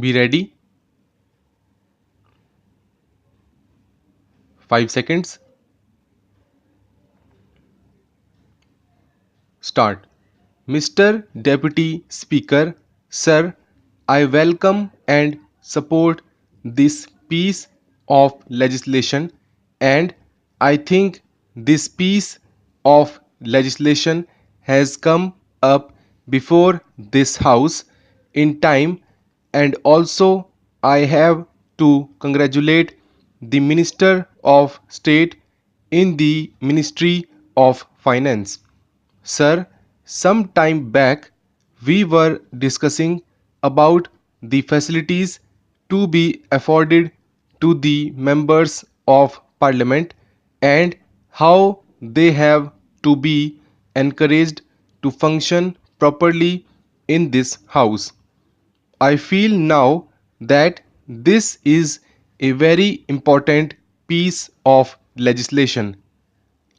Be ready. 5 seconds. Start. Mr. Deputy Speaker, Sir, I welcome and support this piece of legislation, and I think this piece of legislation has come up before this House in time, and also I have to congratulate the Minister of State in the Ministry of Finance. Sir, some time back we were discussing about the facilities to be afforded to the members of parliament and how they have to be encouraged to function properly in this house. I feel now that this is a very important piece of legislation.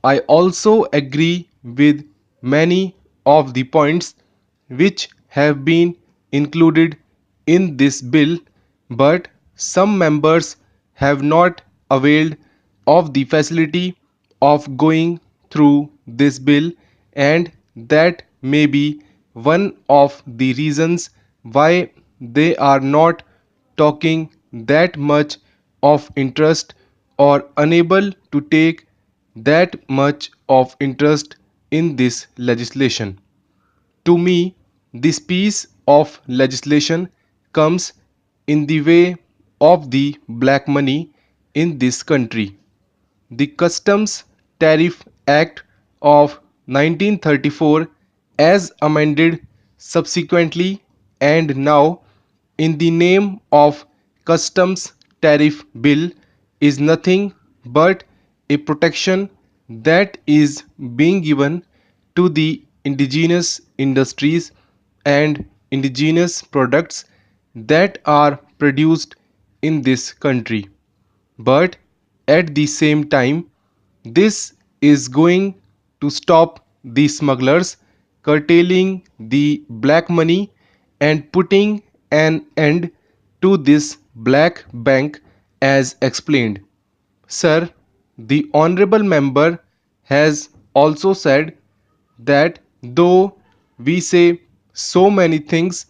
I also agree with many of the points which have been included in this bill, but some members have not availed of the facility of going through this bill, and that may be one of the reasons why they are not talking that much of interest or unable to take that much of interest in this legislation. To me, this piece of legislation comes in the way of the black money in this country. The Customs Tariff Act of 1934, as amended subsequently and now in the name of Customs Tariff Bill, is nothing but a protection that is being given to the indigenous industries and indigenous products that are produced in this country. But at the same time, this is going to stop the smugglers, curtailing the black money and putting an end to this black bank as explained. Sir, the honorable member has also said that though we say so many things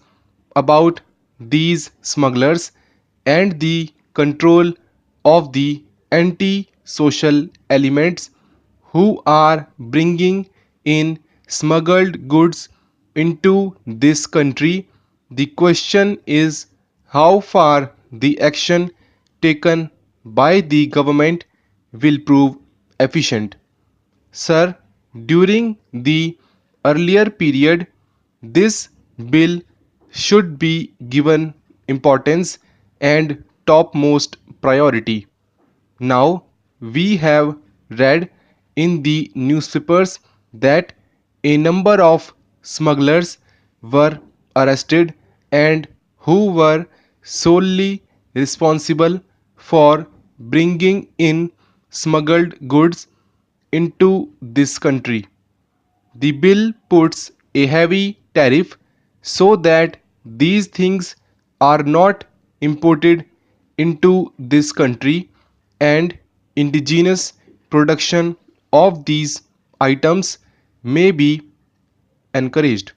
about these smugglers and the control of the anti-social elements who are bringing in smuggled goods into this country, the question is how far the action taken by the government will prove efficient. Sir, during the earlier period, this bill should be given importance and topmost priority. Now, we have read in the newspapers that a number of smugglers were arrested and who were solely responsible for bringing in smuggled goods into this country. The bill puts a heavy tariff so that these things are not imported into this country, and indigenous production of these items may be encouraged.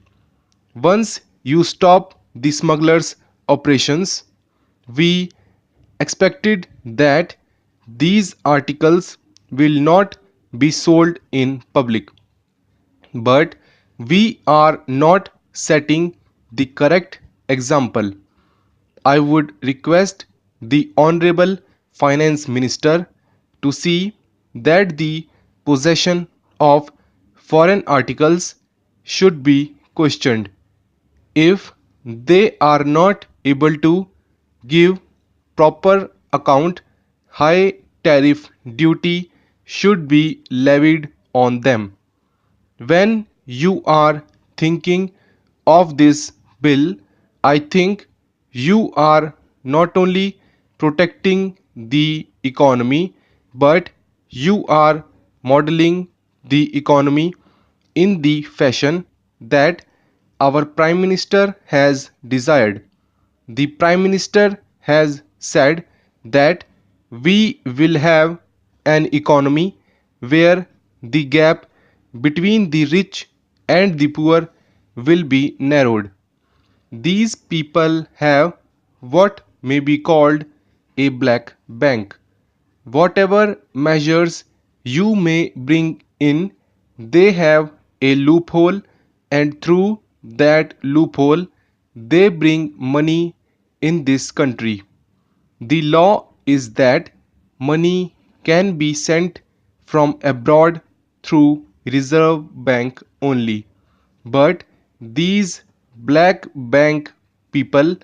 Once you stop the smugglers' operations, we expected that these articles will not be sold in public. But we are not setting the correct example. I would request the Honorable Finance Minister to see that the possession of foreign articles should be questioned. If they are not able to give proper account, high tariff duty should be levied on them. When you are thinking of this bill, I think you are not only protecting the economy, but you are modeling the economy in the fashion that our Prime Minister has desired. the Prime Minister has said that we will have an economy where the gap between the rich and the poor will be narrowed. These people have what may be called a black bank. Whatever measures you may bring in, they have a loophole, and through that loophole, they bring money in this country. The law is that money can be sent from abroad through Reserve Bank only. But these black bank people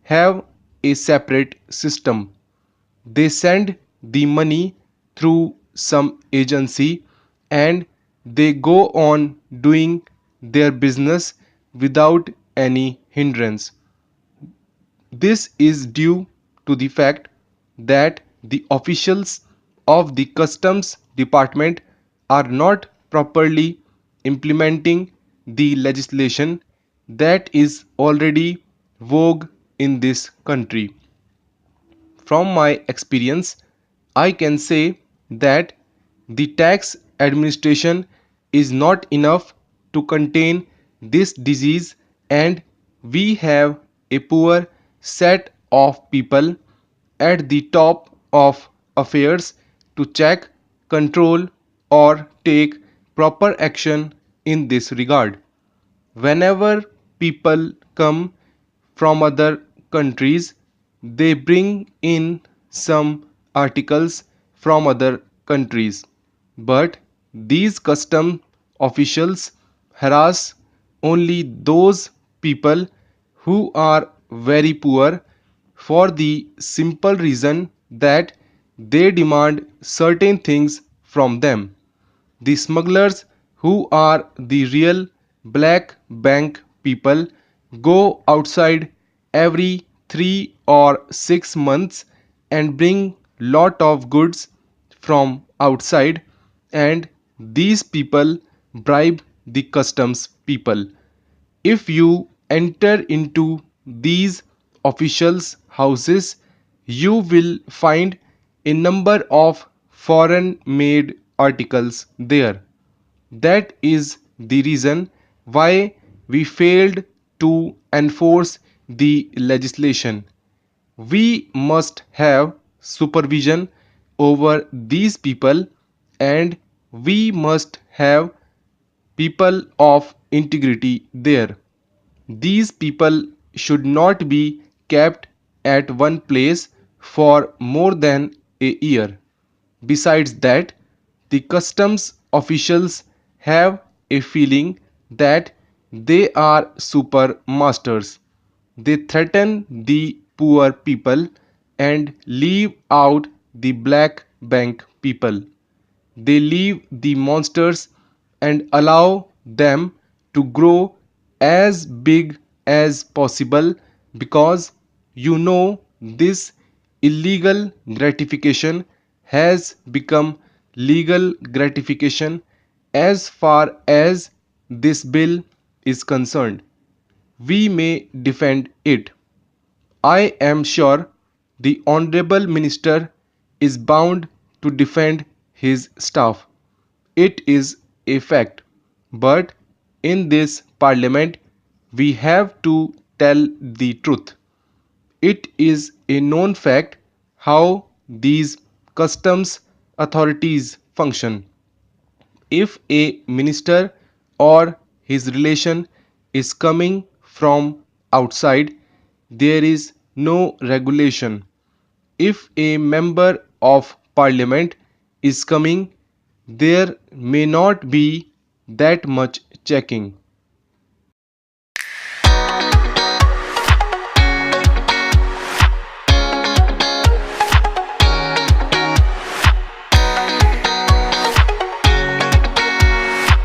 have a separate system. They send the money through some agency and they go on doing their business without any hindrance. This is due to the fact that the officials of the customs department are not properly implementing the legislation that is already vogue in this country. From my experience, I can say that the tax administration is not enough to contain this disease, and we have a poor set of people at the top of affairs to check, control, or take proper action in this regard. Whenever people come from other countries, they bring in some articles from other countries. But these custom officials harass only those people who are very poor for the simple reason that they demand certain things from them. The smugglers, who are the real black bank people, go outside every 3 or 6 months and bring lot of goods from outside, and these people bribe the customs people. If you enter into these officials' houses, you will find a number of foreign made articles there. That is the reason why we failed to enforce the legislation. We must have supervision over these people, and we must have people of integrity there. These people should not be kept at one place for more than a year. Besides that, the customs officials have a feeling that they are super masters. They threaten the poor people and leave out the black bank people. They leave the monsters and allow them to grow as big as possible, because this illegal gratification has become legal gratification as far as this bill is concerned. We may defend it. I am sure the Honorable Minister is bound to defend his staff. It is a fact. But in this parliament, we have to tell the truth. It is a known fact how these customs authorities function. If a minister or his relation is coming from outside, there is no regulation. If a member of parliament is coming, there may not be that much checking.